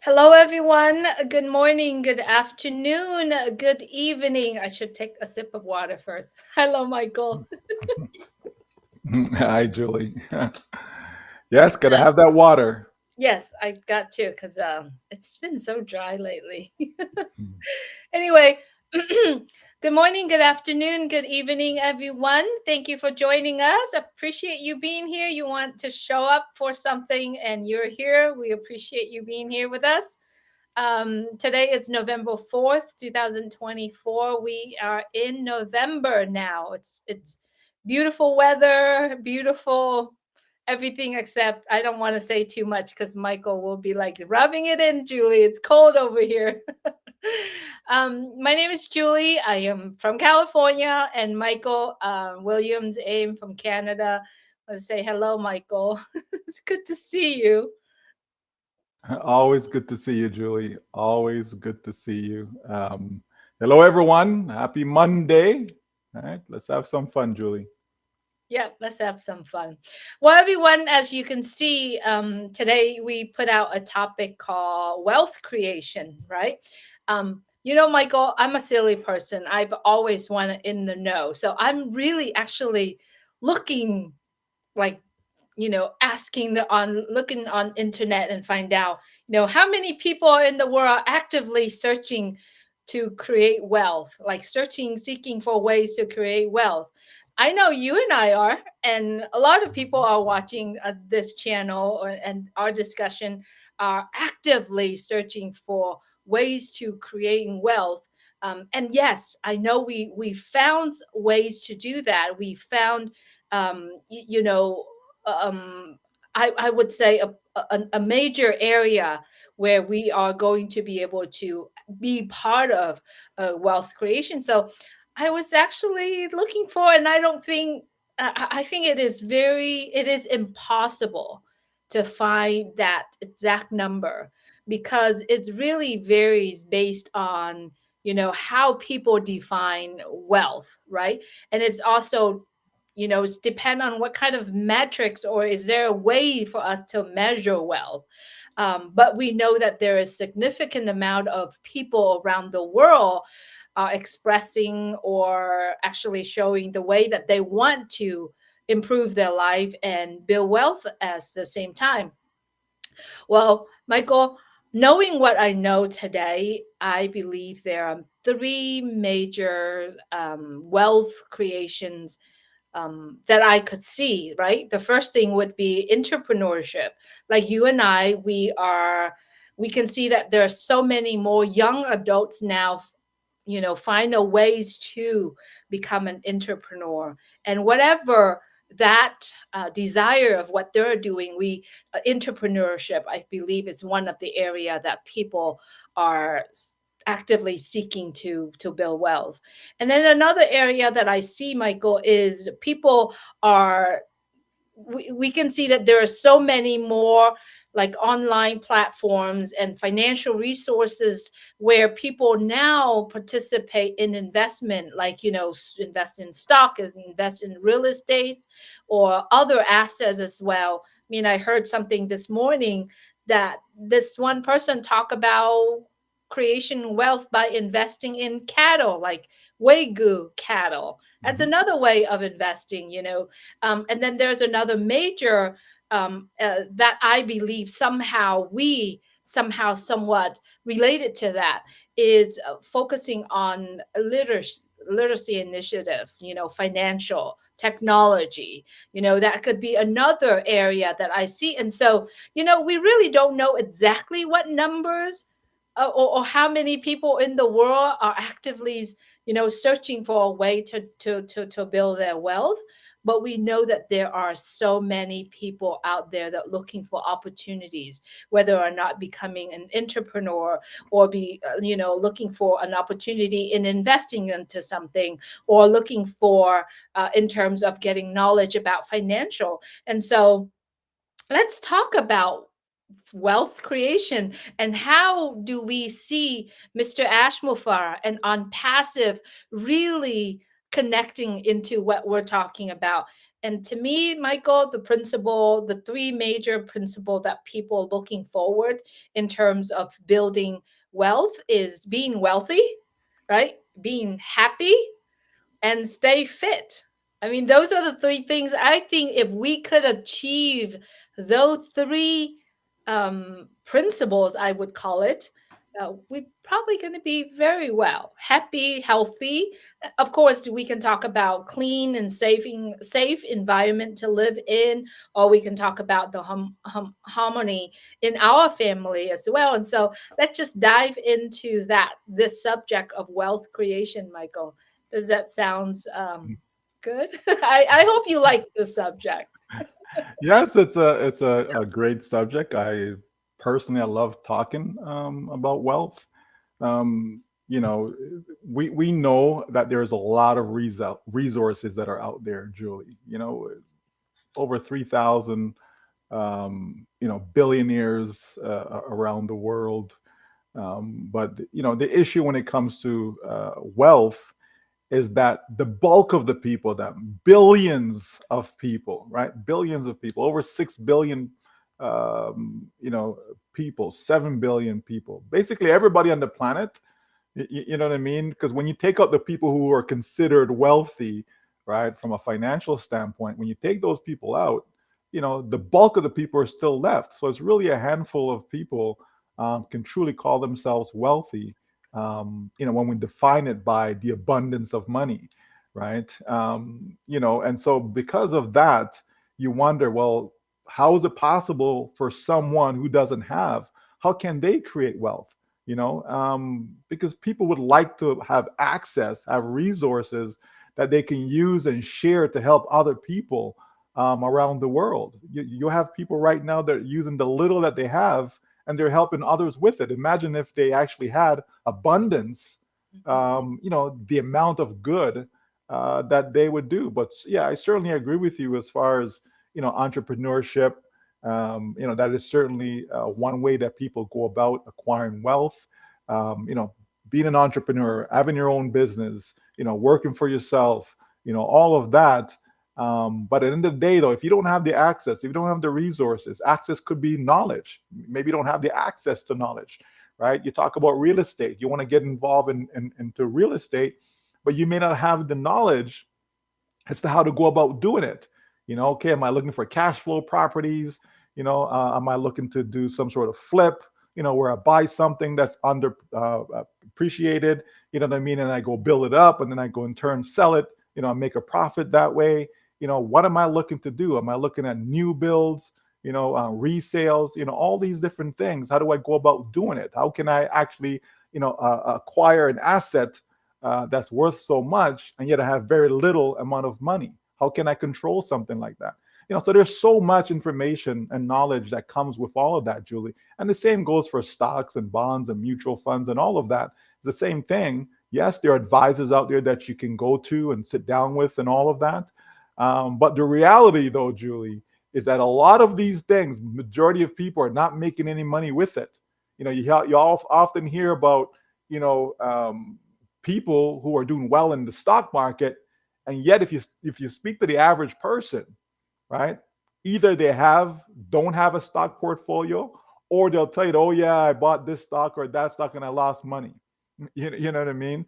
Hello, everyone. Good morning, good afternoon, good evening. I should take a sip of water first. Hello, Michael. Hi, Julie. Yes, gotta have that water. Yes, I got to because it's been so dry lately. Anyway, good morning, good afternoon, good evening, everyone. Thank you for joining us. Appreciate you being here. You want to show up for something and you're here. We appreciate you being here with us. Today is November 4th, 2024. We are in November now. It's beautiful weather, beautiful everything except I don't want to say too much because Michael will be like rubbing it in, Julie. It's cold over here. My name is Julie. I am from California, and Michael Williams aim from Canada. I want to say hello, Michael. It's good to see you. Always good to see you, Julie. Always good to see you. Hello, everyone. Happy Monday. All right, let's have some fun, Julie. Yeah, let's have some fun. Well, everyone, as you can see, today we put out a topic called wealth creation, right? Michael, I'm a silly person. I've always wanted in the know. So I'm really actually looking like asking the on looking on internet and find out how many people are in the world actively searching to create wealth, like seeking for ways to create wealth. I know you and I are, and a lot of people are watching this channel and our discussion are actively searching for ways to creating wealth. And yes, I know we found ways to do that. We found um, y- you know um, I would say a major area where we are going to be able to be part of wealth creation. So I was actually looking for, and I don't think, I think it is impossible to find that exact number because it really varies based on, how people define wealth, right? And it's also it's depend on what kind of metrics, or is there a way for us to measure wealth. But we know that there is significant amount of people around the world expressing or actually showing the way that they want to improve their life and build wealth at the same time. Well, Michael, knowing what I know today, I believe there are three major wealth creations that I could see, right? The first thing would be entrepreneurship. Like you and I, we can see that there are so many more young adults now, find a ways to become an entrepreneur. And whatever that desire of what they're doing, entrepreneurship, I believe, is one of the area that people are actively seeking to build wealth. And then another area that I see, Michael, is people are we can see that there are so many more like online platforms and financial resources where people now participate in investment, like invest in stock, is invest in real estate or other assets as well. I mean, I heard something this morning that this one person talk about creation wealth by investing in cattle, like wagyu cattle. That's Mhm. another way of investing, and then there's another major that I believe somehow somewhat related to that is focusing on literacy initiative, financial technology, that could be another area that I see. And so, we really don't know exactly what numbers or how many people in the world are actively searching for a way to build their wealth. But we know that there are so many people out there that looking for opportunities, whether or not becoming an entrepreneur or be looking for an opportunity in investing into something, or looking for in terms of getting knowledge about financial. And so let's talk about wealth creation and how do we see Mr. Ashmufar and Onpassive really connecting into what we're talking about. And to me, Michael, the principle, the three major principle that people looking forward in terms of building wealth is being wealthy, right? Being happy and stay fit. I mean, those are the three things. I think if we could achieve those three principles, I would call it, we're probably going to be very well, happy, healthy. Of course, we can talk about clean and safe environment to live in, or we can talk about the harmony in our family as well. And so let's just dive into that, this subject of wealth creation, Michael. Does that sounds good? I hope you like the subject. Yes, it's a great subject. I love talking about wealth. You know, we know that there's a lot of resources that are out there, Julie. You know, over 3,000 billionaires around the world. But the issue when it comes to wealth is that the bulk of the people, that billions of people, right? Billions of people, over 6 billion, people, 7 billion people, basically everybody on the planet. You know what I mean? Because when you take out the people who are considered wealthy, right, from a financial standpoint, when you take those people out, the bulk of the people are still left. So it's really a handful of people can truly call themselves wealthy. When we define it by the abundance of money, right? And so because of that, you wonder, well, how is it possible for someone who doesn't have? How can they create wealth? Because people would like to have access, have resources that they can use and share to help other people around the world. You have people right now that are using the little that they have and they're helping others with it. Imagine if they actually had abundance, the amount of good that they would do. But yeah, I certainly agree with you as far as, entrepreneurship. That is certainly one way that people go about acquiring wealth. Um, you know, Being an entrepreneur, having your own business, working for yourself, all of that. But at the end of the day, though, if you don't have the access, if you don't have the resources, access could be knowledge. Maybe you don't have the access to knowledge, right? You talk about real estate. You want to get involved into real estate, but you may not have the knowledge as to how to go about doing it. Okay, am I looking for cash flow properties? Am I looking to do some sort of flip? Where I buy something that's under appreciated, you know what I mean, and I go build it up, and then I go in turn sell it. I make a profit that way. What am I looking to do? Am I looking at new builds? Resales? All these different things. How do I go about doing it? How can I actually, acquire an asset that's worth so much, and yet I have very little amount of money? How can I control something like that? So there's so much information and knowledge that comes with all of that, Julie. And the same goes for stocks and bonds and mutual funds and all of that. It's the same thing. Yes, there are advisors out there that you can go to and sit down with and all of that. But the reality, though, Julie, is that a lot of these things, majority of people are not making any money with it. You all often hear about, you know, um, people who are doing well in the stock market, and yet if you speak to the average person, right? Either they don't have a stock portfolio, or they'll tell you, oh yeah, I bought this stock or that stock and I lost money. You know what I mean?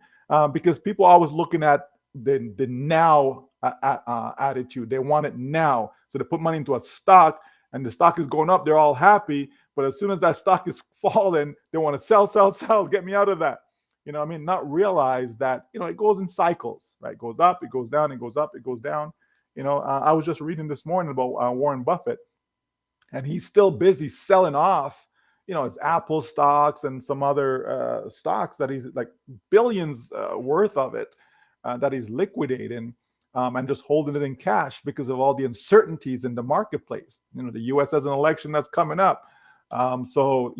Because people are always looking at the now attitude. They want it now, so they put money into a stock, and the stock is going up. They're all happy, but as soon as that stock is falling, they want to sell, sell, sell. Get me out of that. I mean, not realize that it goes in cycles, right? It goes up, it goes down, it goes up, it goes down. I was just reading this morning about Warren Buffett, and he's still busy selling off, his Apple stocks and some other stocks that he's like billions worth of it that he's liquidating, and just holding it in cash because of all the uncertainties in the marketplace. The U.S. has an election that's coming up. So,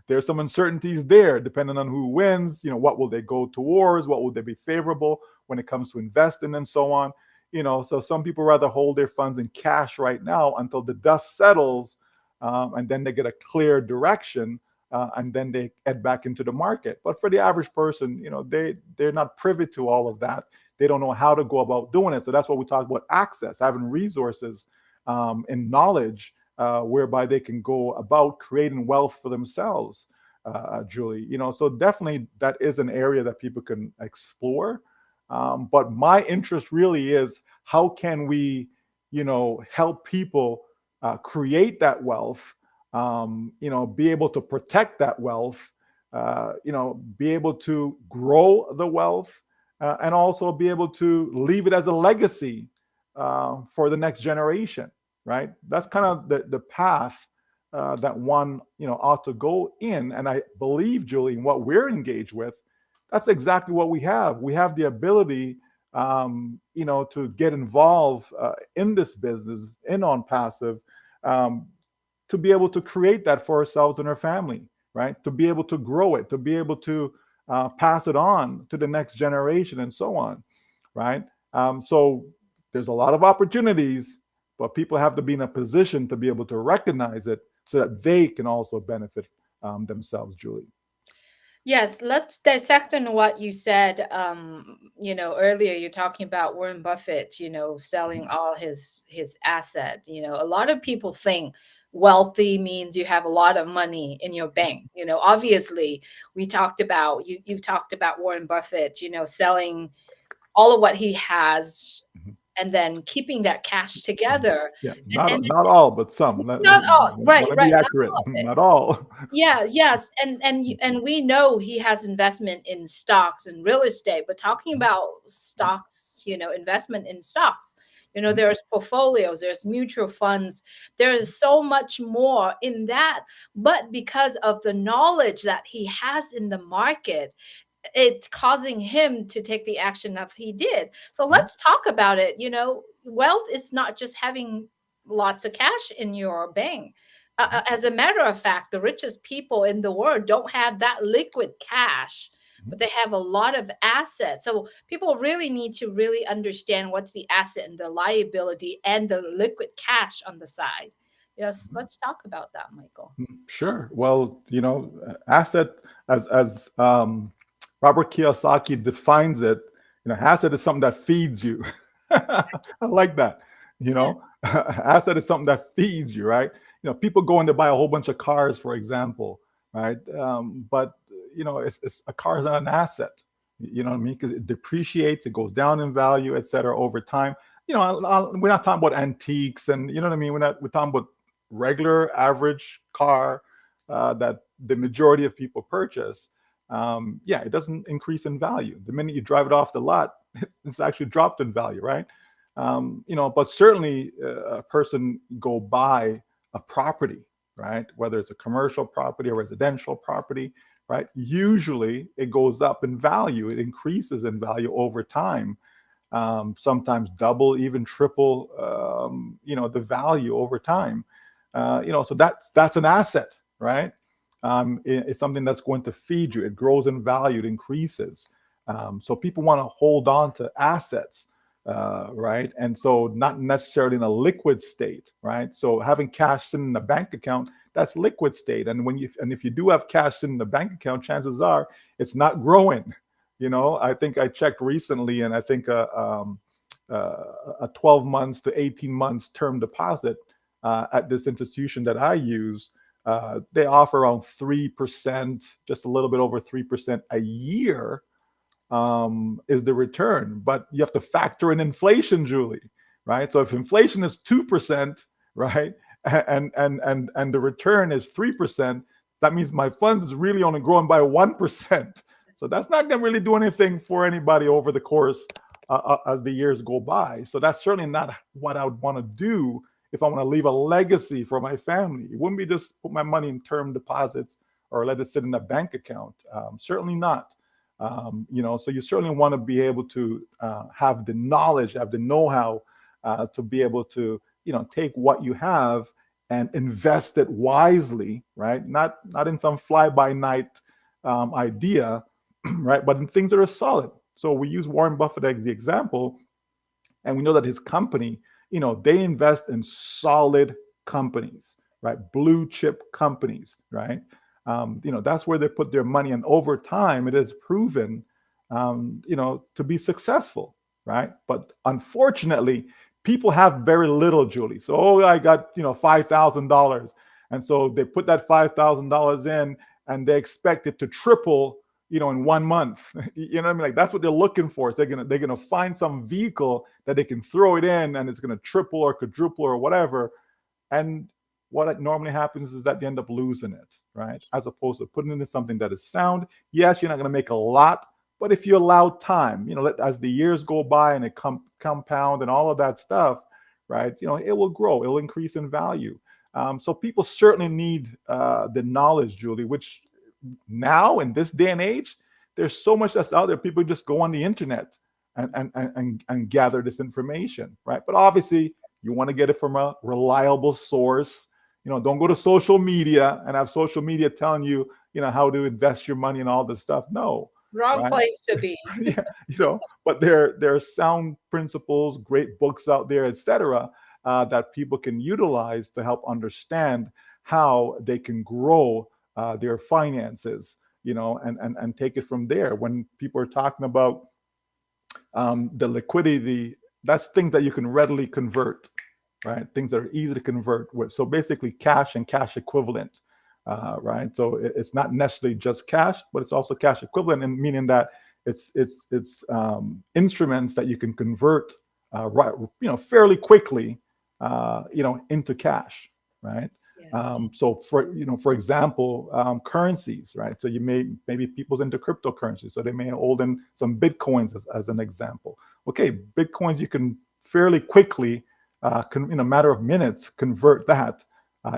there's some uncertainties there depending on who wins. What will they go towards? What will they be favorable when it comes to investing and so on? So some people rather hold their funds in cash right now until the dust settles, and then they get a clear direction, and then they head back into the market. But for the average person, they're not privy to all of that. they don't know how to go about doing it. So that's what we talk about: access, having resources and knowledge whereby they can go about creating wealth for themselves. Julie, so definitely that is an area that people can explore. But my interest really is, how can we, help people create that wealth, be able to protect that wealth, be able to grow the wealth, and also be able to leave it as a legacy for the next generation, right? That's kind of the path that one, ought to go in. And I believe, Julie, in what we're engaged with, that's exactly what we have. We have the ability, to get involved in this business, in Onpassive, um, to be able to create that for ourselves and our family, right? To be able to grow it, to be able to pass it on to the next generation, and so on, right? So there's a lot of opportunities, but people have to be in a position to be able to recognize it so that they can also benefit themselves, Julie. Yes, let's dissect on what you said. Earlier you're talking about Warren Buffett, selling all his asset. A lot of people think wealthy means you have a lot of money in your bank. Obviously, we talked about you talked about Warren Buffett, selling all of what he has Mhm. and then keeping that cash Mhm. together. Yeah, And not all, but some. not all, right, Want to right. be accurate. Not all. Yeah, yes, and we know he has investment in stocks and real estate, but talking about stocks, investment in stocks, there's portfolios, there's mutual funds, there is so much more in that, but because of the knowledge that he has in the market, it's causing him to take the action that he did. So let's talk about it. Wealth is not just having lots of cash in your bank. As a matter of fact, the richest people in the world don't have that liquid cash, but they have a lot of assets. So people really need to really understand what's the asset and the liability and the liquid cash on the side. Yes, let's talk about that, Michael. Sure. Well, asset, as Robert Kiyosaki defines it, asset is something that feeds you. I like that. Yeah. Asset is something that feeds you, right? People go in to buy a whole bunch of cars, for example, right? But it's a car is not an asset. You know what I mean? Because it depreciates, it goes down in value, et cetera, over time. We're not talking about antiques, and you know what I mean. We're talking about regular average car that the majority of people purchase. Yeah, it doesn't increase in value. The minute you drive it off the lot, it's actually dropped in value, right? But certainly a person go buy a property, right? Whether it's a commercial property or residential property, right? Usually it goes up in value. It increases in value over time. Sometimes double, even triple, the value over time. So that's an asset, right? It's something that's going to feed you. It grows in value. It increases. So people want to hold on to assets, right? And so not necessarily in a liquid state, right? So having cash sitting in a bank account, that's liquid state. And if you do have cash sitting in the bank account, chances are it's not growing. I think I checked recently, and I think a 12 months to 18 months term deposit at this institution that I use, they offer around 3%, just a little bit over 3% a year is the return. But you have to factor in inflation, Julie, right? So if inflation is 2%, right, and the return is 3%, that means my funds is really only growing by 1%. So that's not going to really do anything for anybody over the course as the years go by. So that's certainly not what I would want to do if I want to leave a legacy for my family. It wouldn't be just put my money in term deposits or let it sit in a bank account. Certainly not. So you certainly want to be able to have the knowledge, have the know-how to be able to, take what you have and invest it wisely, right? Not in some fly-by-night idea, right? But in things that are solid. So we use Warren Buffett as the example, and we know that his company, they invest in solid companies, right? Blue chip companies, right? That's where they put their money, and over time, it has proven, to be successful, right? But unfortunately, people have very little, Julie. So, oh, I got, $5,000. And so they put that $5,000 in and they expect it to triple, in 1 month. You know what I mean? Like that's what they're looking for. So they're gonna find some vehicle that they can throw it in and it's gonna triple or quadruple or whatever. And what normally happens is that they end up losing it, right? As opposed to putting it into something that is sound. Yes, you're not going to make a lot, but if you allow time, as the years go by and it compound and all of that stuff, right? It will grow, it'll increase in value. So people certainly need the knowledge, Julie, which now in this day and age, there's so much that's out there. People just go on the internet and gather this information, right? But obviously, you want to get it from a reliable source. Don't go to social media and have social media telling you, how to invest your money and all this stuff. No, Wrong right? place to be. Yeah, but there are sound principles, great books out there, etc., that people can utilize to help understand how they can grow their finances, and take it from there. When people are talking about the liquidity, that's things that you can readily convert, right? Things that are easy to convert with. So basically, cash and cash equivalent, right? So it's not necessarily just cash, but it's also cash equivalent, and meaning that it's instruments that you can convert, right, fairly quickly, into cash, right? Yeah. So for example, currencies, right? So maybe people's into cryptocurrency, so they may hold in some bitcoins as an example. Okay, bitcoins you can fairly quickly, in a matter of minutes, convert that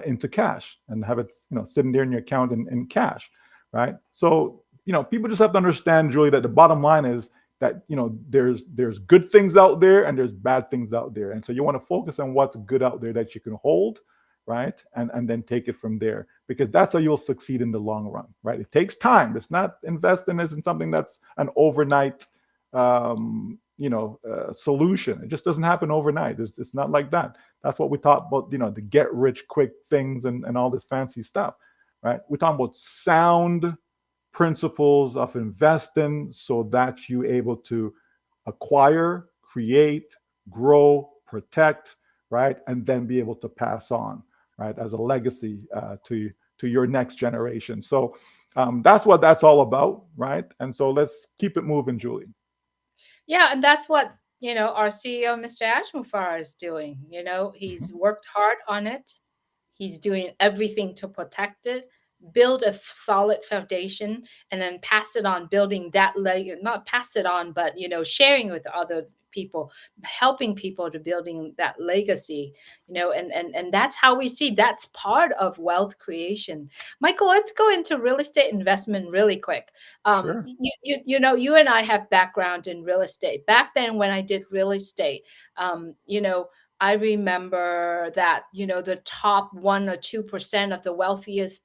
into cash and have it sitting there in your account in cash, right? So people just have to understand, Julie, that the bottom line is that there's good things out there and there's bad things out there, and so you want to focus on what's good out there that you can hold, right? And then take it from there, because that's how you'll succeed in the long run, right? It takes time. It's not investing isn't something that's an overnight solution. It just doesn't happen overnight. It's not like that. That's what we talk about, the get rich quick things and all this fancy stuff, right? We're talking about sound principles of investing so that you're able to acquire, create, grow, protect, right? And then be able to pass on, right, as a legacy to your next generation. So that's what that's all about, right? And so let's keep it moving, Julie. Yeah, and that's what, our CEO, Mr. Ashmufar, is doing. He's Mhm. worked hard on it. He's doing everything to protect it, build a solid foundation, and then pass it on, building that leg, not pass it on, but sharing with other people, helping people to building that legacy, and that's how we see that's part of wealth creation. Michael, let's go into real estate investment really quick. Sure. You and I have background in real estate. Back then when I did real estate, I remember that, the top 1 or 2% of the wealthiest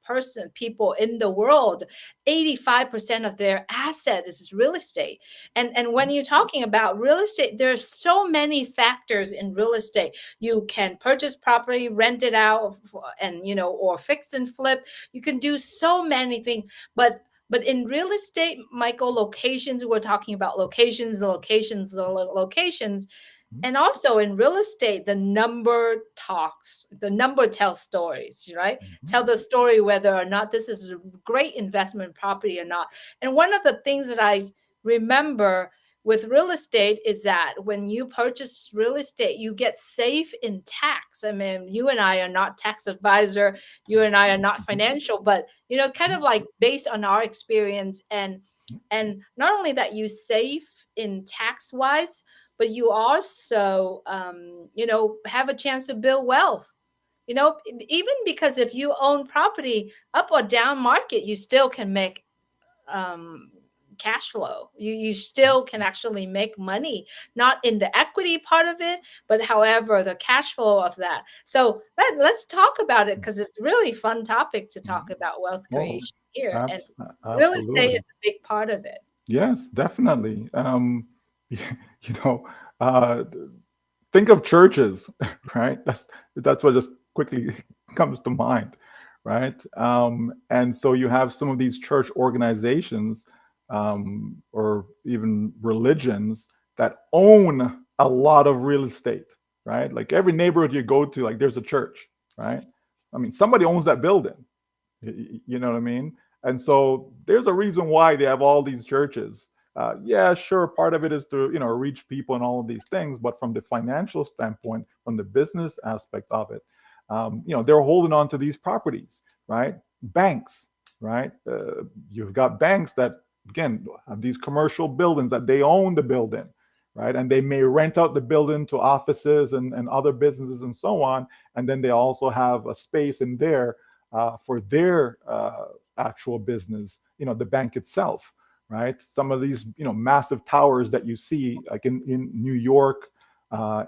people in the world, 85% of their asset is real estate. And when you're talking about real estate, there's so many factors in real estate. You can purchase property, rent it out, and or fix and flip. You can do so many things, but in real estate, Michael, locations, we're talking about locations, locations. Mhm. And also in real estate, the number talks, the number tells stories, right? Mhm. Tell the story whether or not this is a great investment property or not. And one of the things that I remember with real estate is that when you purchase real estate, you get safe in tax. I mean, you and I are not tax advisor, you and I are not Mhm. financial, but kind of like based on our experience, and not only that you save in tax wise, but you also have a chance to build wealth. Even because if you own property up or down market, you still can make um cash flow. You still can actually make money, not in the equity part of it, but however the cash flow of that. So let's talk about it, because it's really fun topic to talk Mhm. about wealth Oh, creation here, and real estate absolutely. is a big part of it. Yes, definitely. You know, uh, think of churches, right? That's what just quickly comes to mind, right? And so you have some of these church organizations, or even religions that own a lot of real estate, right? Like every neighborhood you go to, like there's a church, right? I mean, somebody owns that building. You know what I mean? And so there's a reason why they have all these churches. Yeah, sure, part of it is to reach people and all of these things, but from the financial standpoint, from the business aspect of it, they're holding on to these properties, right? Banks, right? You've got banks that again have these commercial buildings that they own the building, right? And they may rent out the building to offices and other businesses and so on. And then they also have a space in there for their actual business, the bank itself, right? Some of these, massive towers that you see, like in New York,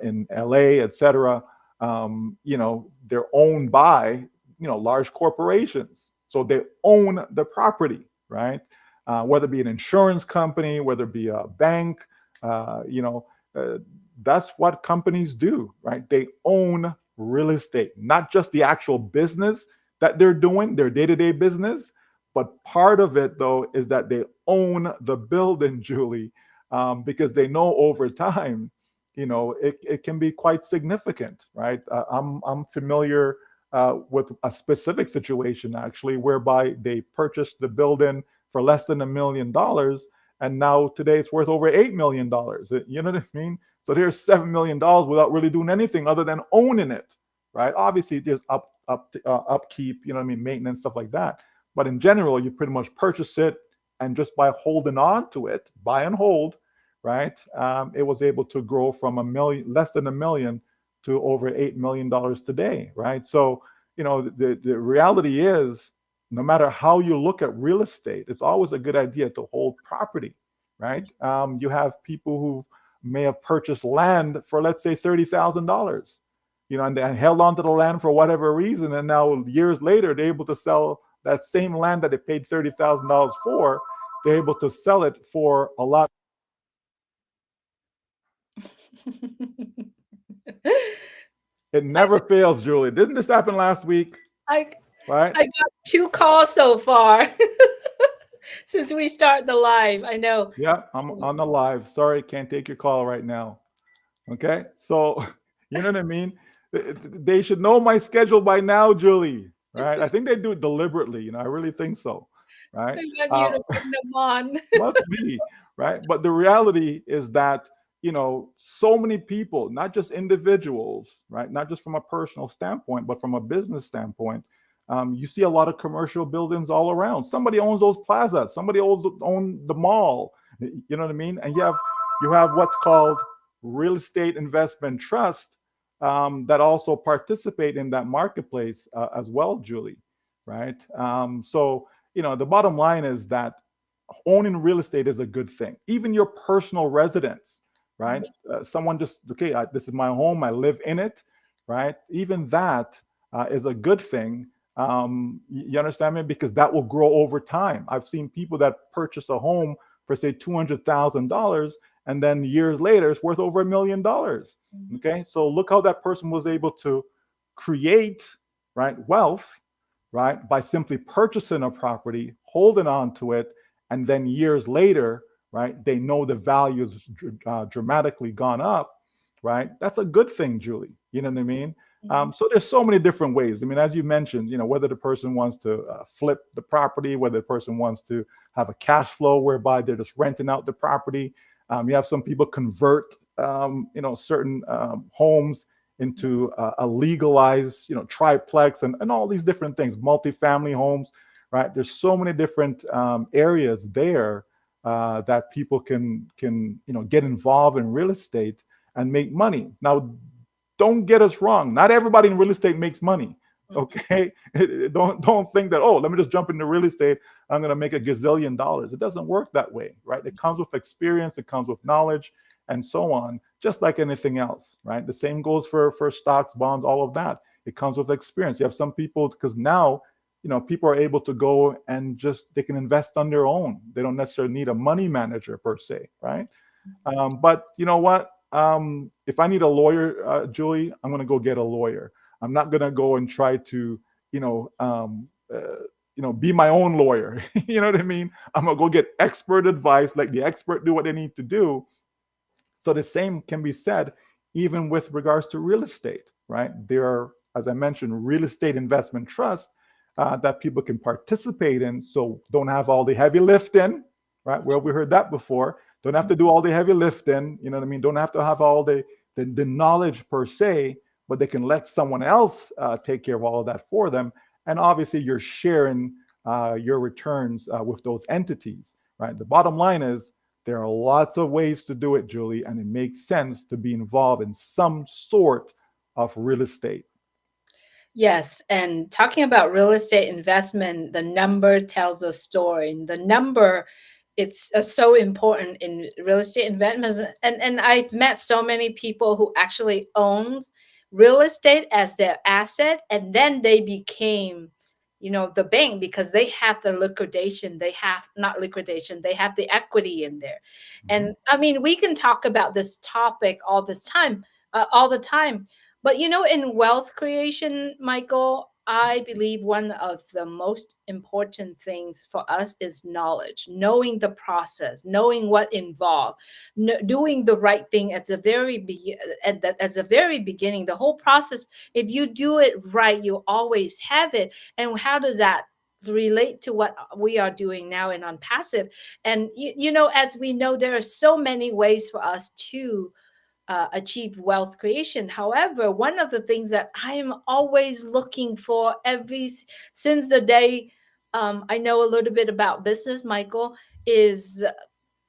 in LA, et cetera, they're owned by, large corporations. So they own the property, right? Whether it be an insurance company, whether it be a bank, uh, you know, uh, that's what companies do, right? They own real estate, not just the actual business that they're doing, their day to day business. But part of it, though, is that they own the building, Julie, because they know over time, it can be quite significant, right? I'm familiar with a specific situation, actually, whereby they purchased the building for less than $1 million. And now today it's worth over $8 million. You know what I mean? So there's $7 million without really doing anything other than owning it, right? Obviously, there's upkeep, you know what I mean, maintenance, stuff like that. But in general, you pretty much purchase it, and just by holding on to it, buy and hold, right? It was able to grow from less than $1 million to over $8 million today, right? So the reality is, no matter how you look at real estate, it's always a good idea to hold property, right? You have people who may have purchased land for, let's say, $30,000, and they held on to the land for whatever reason, and now years later they're able to sell that same land that they paid $30,000 for. They're able to sell it for a lot. It I, never fails, Julie. Didn't this happen last week? I, Right? I got 2 calls so far since we start the live. I know. Yeah, I'm on the live. Sorry, can't take your call right now. Okay, so you know what I mean. They should know my schedule by now, Julie. Right? I think they do it deliberately. I really think so. Right? They want you to bring them on. Must be, right? But the reality is that, so many people, not just individuals, right? Not just from a personal standpoint, but from a business standpoint, you see a lot of commercial buildings all around. Somebody owns those plazas. Somebody owns the mall. You know what I mean? And you have what's called real estate investment trust, that also participate in that marketplace as well, Julie. Right? So the bottom line is that owning real estate is a good thing. Even your personal residence, right? Someone just, okay, this is my home, I live in it, right? Even that is a good thing. You understand me? Because that will grow over time. I've seen people that purchase a home for, say, $200,000, and then years later it's worth over $1 million. Okay, so look how that person was able to create, right, wealth, right, by simply purchasing a property, holding on to it, and then years later, right, they know the value has dramatically gone up, right? That's a good thing, Julie. You know what I mean? So there's so many different ways. I mean, as you mentioned, whether the person wants to flip the property, whether the person wants to have a cash flow whereby they're just renting out the property. You have some people convert, certain homes into a legalized, triplex and all these different things, multifamily homes, right? There's so many different areas there that people can get involved in real estate and make money. Now, don't get us wrong. Not everybody in real estate makes money. Okay, don't think that, oh, let me just jump into real estate, I'm going to make a gazillion dollars. It doesn't work that way, right? It comes with experience, it comes with knowledge, and so on. Just like anything else, right? The same goes for stocks, bonds, all of that. It comes with experience. You have some people, because now people are able to go and just they can invest on their own. They don't necessarily need a money manager per se, right? But you know what? If I need a lawyer, Julie, I'm going to go get a lawyer. I'm not going to go and try to, you know, um, uh, be my own lawyer. You know what I mean? I'm going to go get expert advice, like the expert do what they need to do, So the same can be said even with regards to real estate, right? There are, as I mentioned, real estate investment trusts that people can participate in. So don't have all the heavy lifting, right? Well, we heard that before. Don't have to do all the heavy lifting. You know what I mean? Don't have to have all the knowledge per se, but they can let someone else take care of all of that for them. And obviously, you're sharing your returns with those entities, right? The bottom line is there are lots of ways to do it, Julie, and it makes sense to be involved in some sort of real estate. Yes, and talking about real estate investment, the number tells a story. The number, it's so important in real estate investments. And I've met so many people who actually owns real estate as their asset, and then they became, the bank because they have the liquidation. They have not liquidation. They have the equity in there. Mm-hmm. And I mean, we can talk about this topic all the time, but in wealth creation, Michael, I believe one of the most important things for us is knowledge, knowing the process, knowing what involved, doing the right thing at the very beginning. The whole process, if you do it right, you always have it. And how does that relate to what we are doing now in Onpassive? And as we know, there are so many ways for us to achieve wealth creation. However, one of the things that I am always looking for since the day I know a little bit about business, Michael, is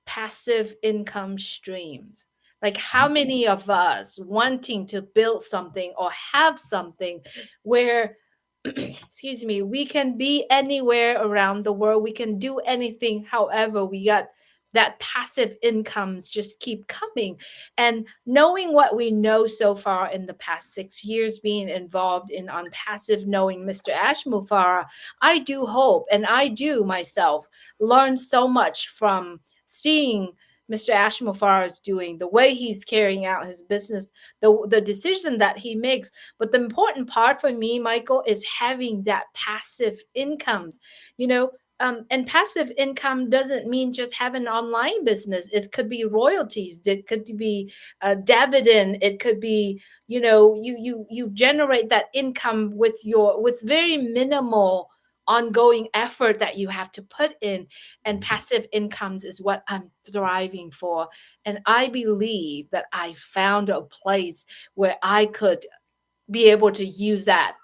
passive income streams. Like, how many of us wanting to build something or have something where excuse me, we can be anywhere around the world, we can do anything. However, we got that passive incomes just keep coming. And knowing what we know so far in the past 6 years being involved in on passive, knowing Mr. Ash Mufareh, I do hope, and I do myself learn so much from seeing Mr. Ash Mufareh is doing, the way he's carrying out his business, the decision that he makes. But the important part for me, Michael, is having that passive incomes. And passive income doesn't mean just having an online business. It could be royalties. It could be a dividend. It could be, you generate that income with very minimal ongoing effort that you have to put in. And passive incomes is what I'm thriving for. And I believe that I found a place where I could be able to use that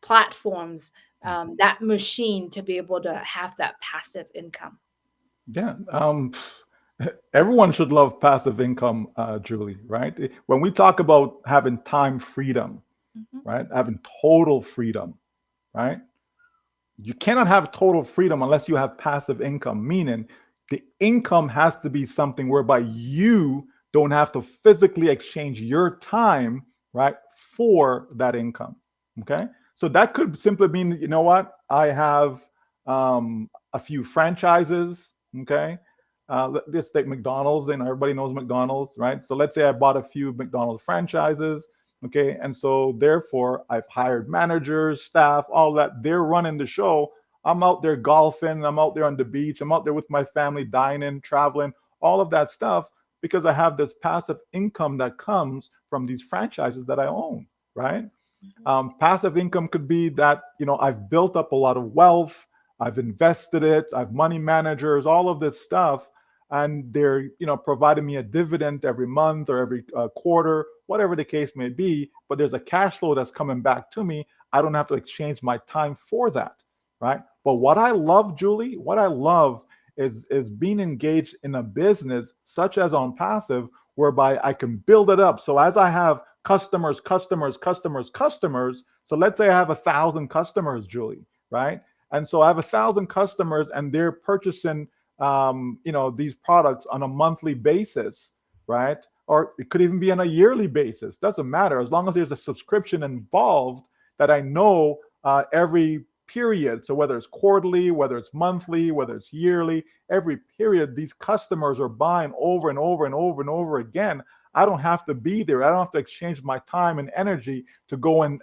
platforms, that machine to be able to have that passive income. Yeah. Everyone should love passive income, Julie, right? When we talk about having time freedom, Mhm. right? Having total freedom, right? You cannot have total freedom unless you have passive income, meaning the income has to be something whereby you don't have to physically exchange your time, right, for that income. Okay. So that could simply mean, you know what? I have a few franchises. Okay. Let's take McDonald's, and everybody knows McDonald's, right? So let's say I bought a few McDonald's franchises. Okay. And so therefore I've hired managers, staff, all that. They're running the show. I'm out there golfing. I'm out there on the beach. I'm out there with my family, dining, traveling, all of that stuff because I have this passive income that comes from these franchises that I own, right? Passive income could be that, I've built up a lot of wealth, I've invested it, I've money managers, all of this stuff, and they're, providing me a dividend every month or every quarter, whatever the case may be. But there's a cash flow that's coming back to me. I don't have to exchange my time for that, right? But what I love, Julie, what I love is being engaged in a business such as on passive, whereby I can build it up. So as I have customers, customers, customers, customers. So let's say I have 1,000 customers, Julie, right? And so I have 1,000 customers, and they're purchasing, these products on a monthly basis, right? Or it could even be on a yearly basis. Doesn't matter as long as there's a subscription involved that I know every period. So whether it's quarterly, whether it's monthly, whether it's yearly, every period, these customers are buying over and over and over and over again. I don't have to be there. I don't have to exchange my time and energy to go and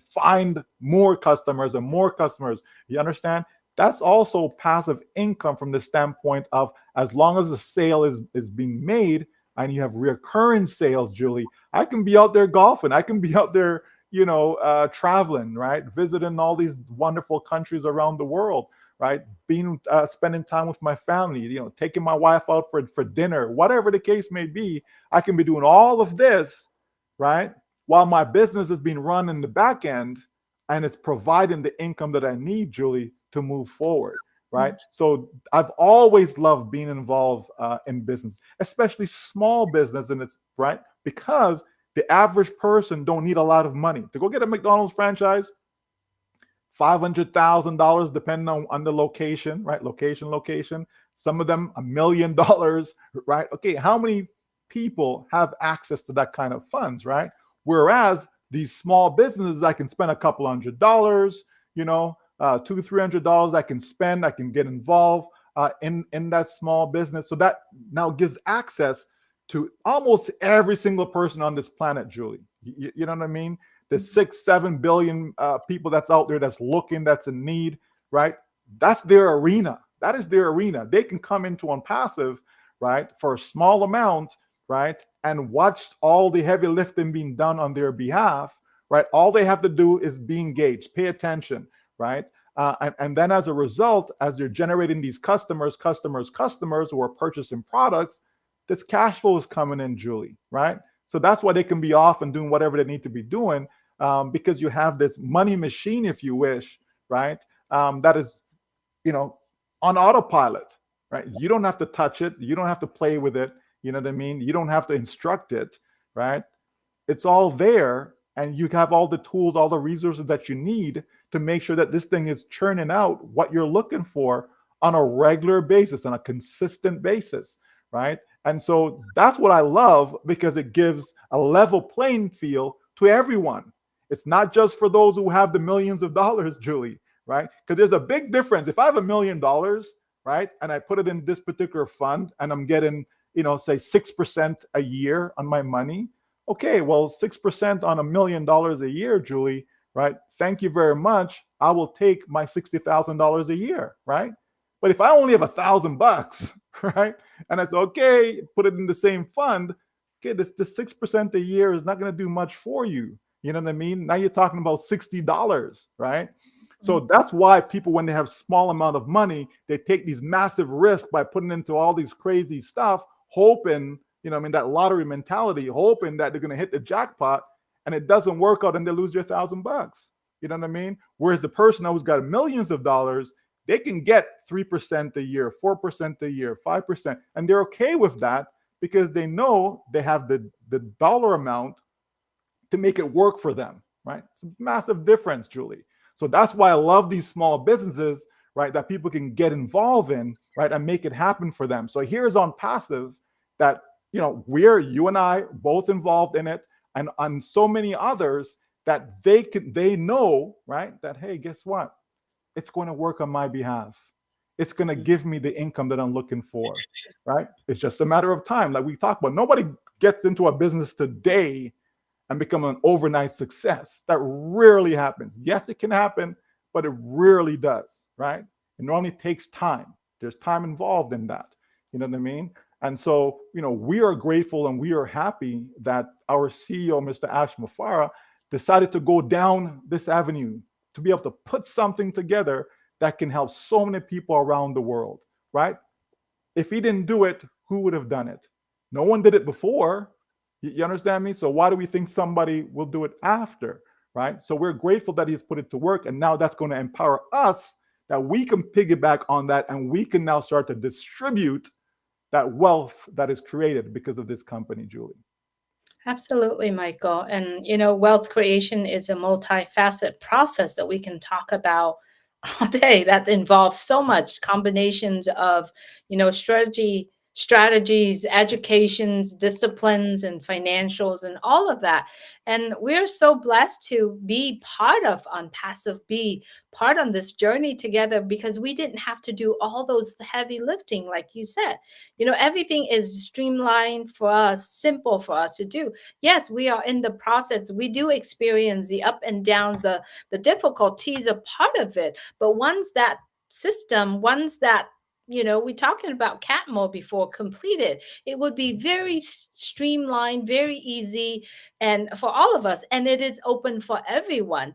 find more customers and more customers. You understand? That's also passive income from the standpoint of as long as the sale is being made, and you have recurring sales, Julie, I can be out there golfing. I can be out there, traveling, right? Visiting all these wonderful countries around the world, right? Being spending time with my family, taking my wife out for dinner, whatever the case may be. I can be doing all of this, right? While my business is being run in the back end and it's providing the income that I need, Julie, to move forward, right? So I've always loved being involved in business, especially small business, and it's right because the average person don't need a lot of money to go get a McDonald's franchise. $500,000 depending on the location, right? Location. Some of them $1 million, right? Okay, how many people have access to that kind of funds, right? Whereas these small businesses, I can spend a couple $100, $200-300 I can spend, I can get involved in that small business. So that now gives access to almost every single person on this planet, Julie. You know what I mean? The 6-7 billion people that's out there that's looking, that's in need, right? That's their arena. That is their arena. They can come into Onpassive, right, for a small amount, right, and watch all the heavy lifting being done on their behalf, right? All they have to do is be engaged, pay attention, right? And then as a result, as they're generating these customers who are purchasing products, this cash flow is coming in, Julie, right? So that's why they can be off and doing whatever they need to be doing, because you have this money machine, if you wish, right? That is, on autopilot, right? You don't have to touch it. You don't have to play with it. You know what I mean? You don't have to instruct it, right? It's all there, and you have all the tools, all the resources that you need to make sure that this thing is churning out what you're looking for on a regular basis, on a consistent basis, right? And so that's what I love because it gives a level playing field to everyone. It's not just for those who have the millions of dollars, Julie, right? Because there's a big difference. If I have $1 million, right, and I put it in this particular fund and I'm getting, say 6% a year on my money, okay, well, 6% on $1 million a year, Julie, right? Thank you very much. I will take my $60,000 a year, right? But if I only have $1,000, right, and I say, okay, put it in the same fund, okay, this 6% a year is not going to do much for you. You know what I mean? Now you're talking about $60, right? So that's why people, when they have small amount of money, they take these massive risks by putting into all these crazy stuff, hoping, that lottery mentality, hoping that they're going to hit the jackpot, and it doesn't work out and they lose their $1,000. You know what I mean? Whereas the person who's got millions of dollars, they can get 3% a year, 4% a year, 5%, and they're okay with that because they know they have the dollar amount to make it work for them, right? It's a massive difference, Julie. So that's why I love these small businesses, right, that people can get involved in, right, and make it happen for them. So here's Onpassive that, you and I both involved in it, and on so many others that they know, right, that, hey, guess what? It's going to work on my behalf. It's going to give me the income that I'm looking for, right? It's just a matter of time. Like we talked about, nobody gets into a business today and become an overnight success. That rarely happens. Yes, it can happen, but it rarely does, right? It normally takes time. There's time involved in that. You know what I mean? And so, we are grateful and we are happy that our CEO, Mr. Ash Mufareh, decided to go down this avenue to be able to put something together that can help so many people around the world, right? If he didn't do it, who would have done it? No one did it before. You understand me? So why do we think somebody will do it after, right? So we're grateful that he's put it to work, and now that's going to empower us that we can piggyback on that, and we can now start to distribute that wealth that is created because of this company, Julie. Absolutely, Michael. And, wealth creation is a multifaceted process that we can talk about all day that involves so much combinations of, strategies, educations, disciplines, and financials, and all of that. And we're so blessed to be part of Unpassive, be part on this journey together because we didn't have to do all those heavy lifting, like you said. Everything is streamlined for us, simple for us to do. Yes, we are in the process. We do experience the up and downs, the difficulties are part of it. But once that system, once that we're talking about cat mode before completed. It would be very streamlined, very easy, and for all of us, and it is open for everyone.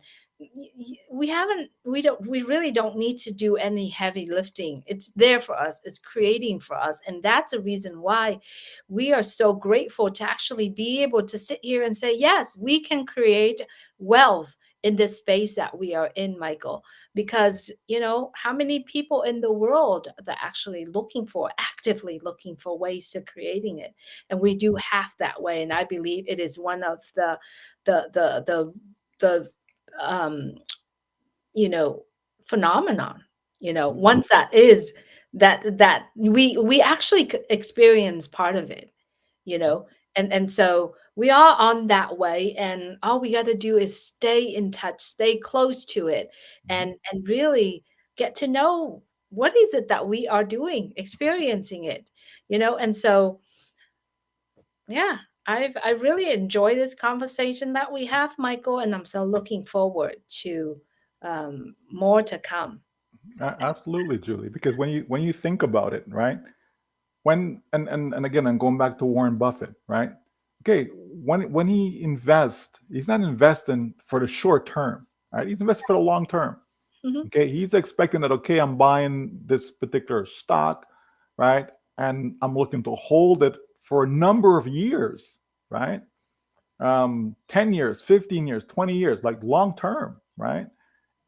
We haven't, we really don't need to do any heavy lifting. It's there for us, it's creating for us, and that's a reason why we are so grateful to actually be able to sit here and say, yes, we can create wealth in this space that we are in, Michael. Because how many people in the world that actually looking for, actively looking for ways to creating it, and we do have that way. And I believe it is one of the um you know phenomenon, once that is, that we actually experience part of it, you know and so we are on that way, and all we got to do is stay in touch, stay close to it, Mhm. and really get to know what is it that we are doing, experiencing it, and so yeah, I really enjoy this conversation that we have, Michael, and I'm so looking forward to more to come. Absolutely, Julie. Because when you think about it, right? When and again, I'm going back to Warren Buffett, right? Okay, when he invests, he's not investing for the short term, right? He's investing for the long term. Mhm. Okay, he's expecting that, okay, I'm buying this particular stock, right? And I'm looking to hold it for a number of years, right? 10 years, 15 years, 20 years, like long term, right?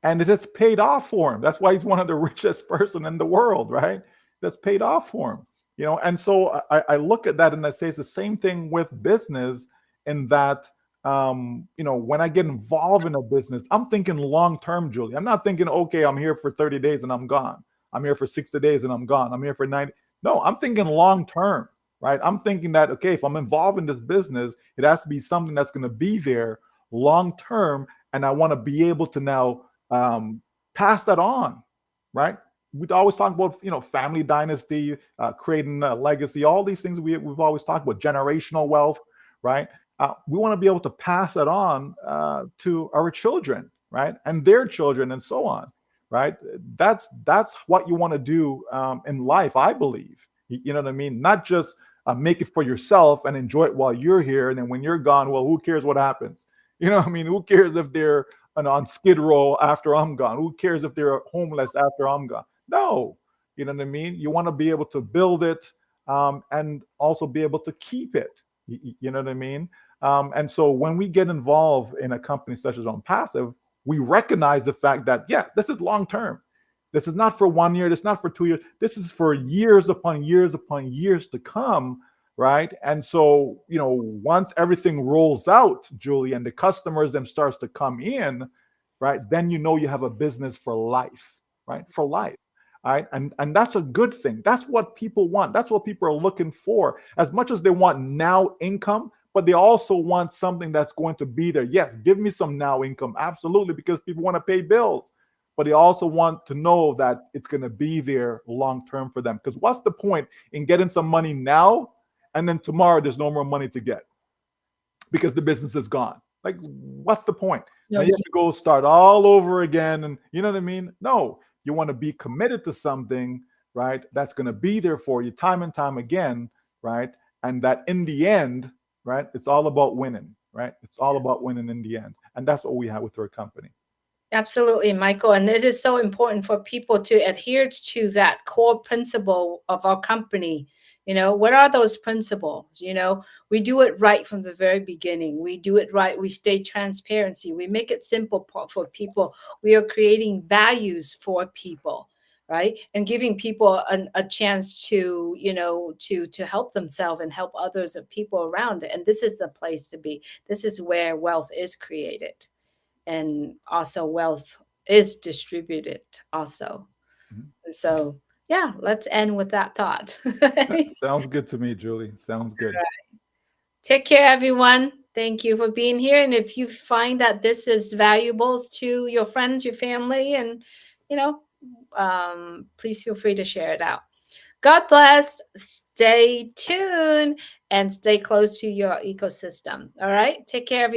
And it has paid off for him. That's why he's one of the richest person in the world, right? That's paid off for him, And so I look at that and I say it's the same thing with business, in that when I get involved in a business, I'm thinking long term, Julie. I'm not thinking, okay, I'm here for 30 days and I'm gone. I'm here for 60 days and I'm gone. I'm here for 90. No, I'm thinking long term, right? I'm thinking that, okay, if I'm involved in this business, it has to be something that's going to be there long term, and I want to be able to now pass that on, right? We always talk about family dynasty, creating a legacy, all these things we've always talked about, generational wealth, right? We want to be able to pass that on to our children, right, and their children, and so on, right? That's what you want to do in life, I believe. You know what I mean? Not just make it for yourself and enjoy it while you're here, and then when you're gone, well, who cares what happens? You know what I mean? Who cares if they're on Skid Row after I'm gone? Who cares if they're homeless after I'm gone? No, you know what I mean? You want to be able to build it, and also be able to keep it. You know what I mean? And so when we get involved in a company such as Onpassive, we recognize the fact that, yeah, this is long term. This is not for 1 year. This is not for 2 years. This is for years upon years upon years to come, right? And so, once everything rolls out, Julie, and the customers then starts to come in, right? Then you have a business for life, right? For life. Right? And that's a good thing. That's what people want. That's what people are looking for. As much as they want now income, but they also want something that's going to be there. Yes, give me some now income. Absolutely, because people want to pay bills. But they also want to know that it's going to be there long term for them. Because what's the point in getting some money now and then tomorrow there's no more money to get because the business is gone? Like, what's the point? No, Now you have to go start all over again. And you know what I mean? No, you want to be committed to something, right? That's going to be there for you time and time again, right? And that in the end, right? It's all about winning, right? It's all about winning in the end. And that's what we have with our company. absolutely, Michael. And it is so important for people to adhere to that core principle of our company. What are those principles? We do it right from the very beginning. We do it right. We stay transparency. We make it simple for people. We are creating values for people, right? And giving people a chance to, to help themselves and help others of people around it. And this is the place to be. This is where wealth is created, and also wealth is distributed also. Mhm. So yeah, let's end with that thought. Sounds good to me, Julie. Sounds good. Take care, everyone. Thank you for being here, and if you find that this is valuable to your friends, your family, and you know please feel free to share it out. God bless. Stay tuned and stay close to your ecosystem. All right, take care, everyone.